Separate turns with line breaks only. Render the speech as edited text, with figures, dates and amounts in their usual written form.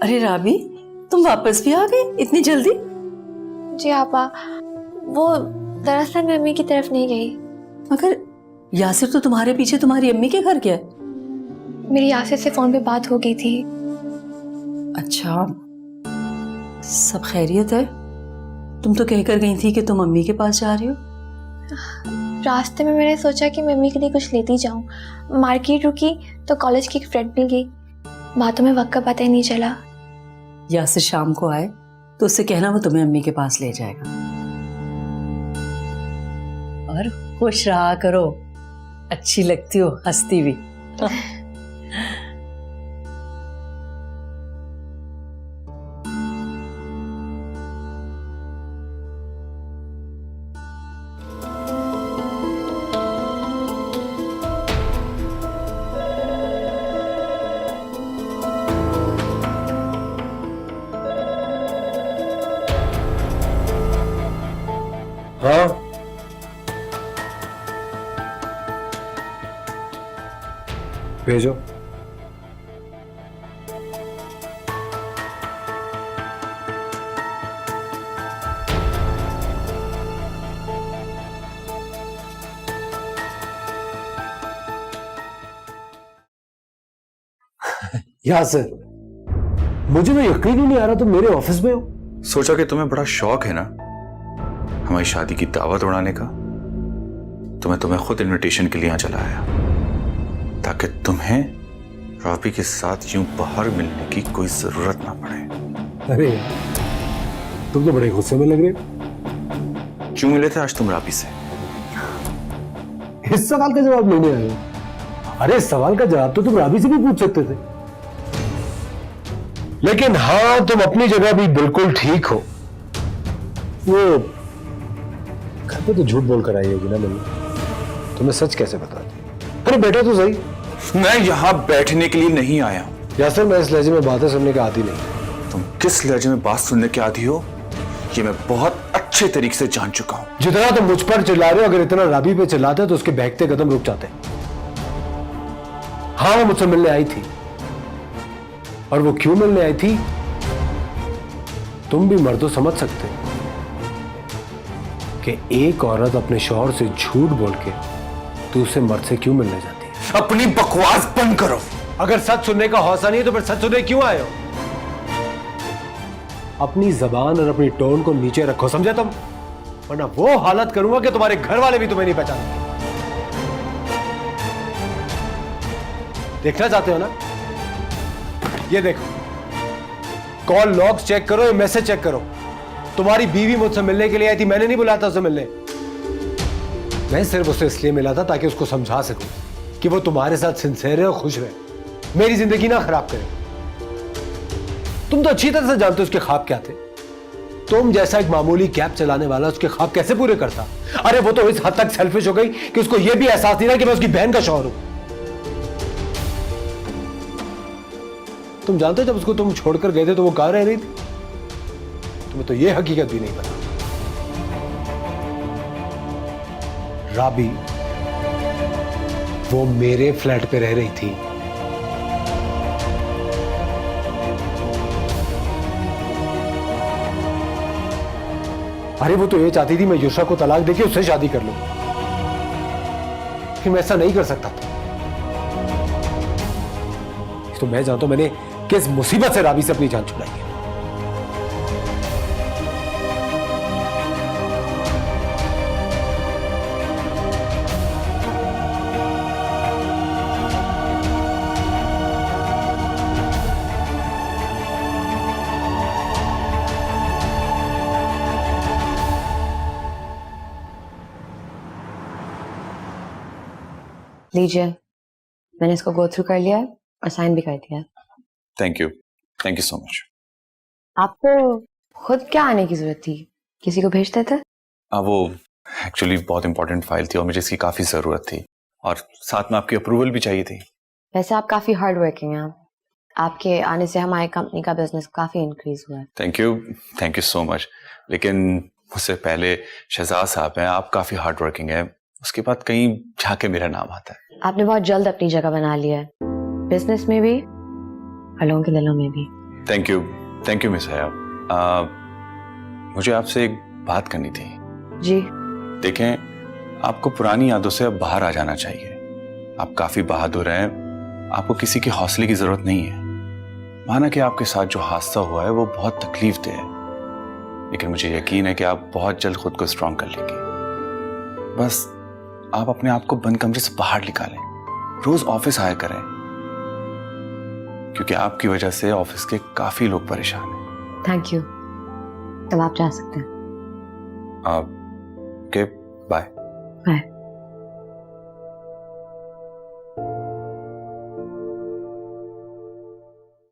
अरे राबी, तुम वापस भी आ गए इतनी जल्दी?
जी आपा, वो दरअसल मैं अम्मी की तरफ नहीं गई।
मगर यासिर तो तुम्हारे पीछे तुम्हारी अम्मी के घर गया।
मेरी यासिर से फोन पे बात हो गई थी।
अच्छा, सब खैरियत है? तुम तो कहकर गई थी कि तुम अम्मी के पास जा रही हो।
रास्ते में मैंने सोचा कि मैं अम्मी के लिए कुछ लेती जाऊं। मार्केट रुकी तो कॉलेज की एक फ्रेंड मिल गई। बातों में वक्त का पता ही नहीं चला।
यासिर शाम को आए तो उससे कहना वो तुम्हें अम्मी के पास ले जाएगा। और खुश रहा करो, अच्छी लगती हो हंसती भी।
हाँ, भेजो। यासिर, मुझे तो यकीन ही नहीं आ रहा तुम मेरे ऑफिस में हो।
सोचा कि तुम्हें बड़ा शौक है ना हमारी शादी की दावत उड़ाने का, तो मैं तुम्हें खुद इनविटेशन के लिए यहाँ चला आया ताकि तुम्हें राबी के साथ यूं बाहर मिलने की कोई जरूरत ना पड़े।
अरे यार, तुम तो बड़े गुस्से में लग रहे हो।
क्यों मिले थे आज तुम राबी से?
इस सवाल का जवाब लेने आए हो? अरे इस सवाल का जवाब तो तुम राबी से भी पूछ सकते थे। लेकिन हाँ, तुम अपनी जगह भी बिल्कुल ठीक हो। वो घर पे तो झूठ बोल कर आई होगी ना मम्मी, तुम्हें सच कैसे बता दी? अरे बेटा तो सही।
मैं यहाँ बैठने के लिए नहीं आया।
यासिर, मैं इस लहजे में बातें सुनने का आदी नहीं।
तुम किस लहजे में बात सुनने के आदी हो ये मैं बहुत अच्छे तरीके से जान चुका हूं।
जितना तुम मुझ पर चिल्ला रहे हो, अगर इतना राबी पे चिल्लाते तो उसके बहकते कदम रुक जाते। हाँ, वो मुझसे मिलने आई थी, और वो क्यों मिलने आई थी तुम भी मर्दों समझ सकते कि एक औरत अपने शौहर से झूठ बोल के दूसरे मर्द से क्यों मिलने जाती है।
अपनी बकवास बंद करो।
अगर सच सुनने का हौसला नहीं है तो फिर सच सुनने क्यों आए हो? अपनी जबान और अपनी टोन को नीचे रखो, समझे तुम? वरना वो हालत करूंगा कि तुम्हारे घर वाले भी तुम्हें नहीं पहचानेंगे। देखना चाहते हो ना? ये देखो, कॉल लॉग्स चेक करो, ये मैसेज चेक करो। तुम्हारी बीवी मुझसे मिलने के लिए आई थी, मैंने नहीं बुलाया था उसे मिलने। मैं सिर्फ उससे इसलिए मिला था ताकि उसको समझा सकूं कि वो तुम्हारे साथ सिंसियर है और खुश रहे, मेरी जिंदगी ना खराब करे। तुम तो अच्छी तरह से जानते हो उसके ख्वाब क्या थे। तुम जैसा एक मामूली कैब चलाने वाला उसके ख्वाब कैसे पूरे करता? अरे वो तो इस हद तक सेल्फिश हो गई कि उसको यह भी एहसास नहीं था कि मैं उसकी बहन का शौहर हूं। तुम जानते हो जब उसको तुम छोड़कर गए थे तो वो कहां रह रही थी? तुम्हें तो यह हकीकत भी नहीं पता। राबी वो मेरे फ्लैट पे रह रही थी। अरे वो तो ये चाहती थी मैं युषा को तलाक देके उससे शादी कर लूं, लेकिन मैं ऐसा नहीं कर सकता था। तो मैं जानता हूं मैंने किस मुसीबत से राबी से अपनी जान छुड़ाई है।
लीजिए, मैंने इसको गो थ्रू कर लिया है और साइन भी कर दिया है।
Thank you so much.
आपको खुद क्या आने की जरूरत थी? किसी को भेजते थे?
वो एक्चुअली बहुत इंपॉर्टेंट फाइल थी और मुझे इसकी काफी जरूरत थी, और साथ में आपकी अप्रूवल भी चाहिए थी।
वैसे आप काफी हार्ड वर्किंग हैं। आपके आने से हमारी कंपनी का बिजनेस काफी इंक्रीज हुआ है।
Thank you so much. लेकिन उससे पहले शहजाद साहब हैं, आप काफी हार्ड वर्किंग है, उसके बाद कहीं जाके मेरा नाम आता है।
आपने बहुत जल्द अपनी जगह बना लिया है, बिजनेस में भी और लोगों के दिलों में भी।
थैंक यू मिस हया। मुझे आपसे एक बात करनी थी।
जी।
देखें, आपको पुरानी यादों से अब बाहर आ जाना चाहिए। आप काफी बहादुर हैं, आपको किसी के हौसले की जरूरत नहीं है। माना कि आपके साथ जो हादसा हुआ है वो बहुत तकलीफ दे है, लेकिन मुझे यकीन है कि आप बहुत जल्द खुद को स्ट्रांग कर लेंगे। बस आप अपने आप को बंद कमरे से बाहर निकालें, रोज ऑफिस आया करें, क्योंकि आपकी वजह से ऑफिस के काफी लोग परेशान हैं।
Thank you. तब आप जा सकते हैं।
Okay, bye.
बाय।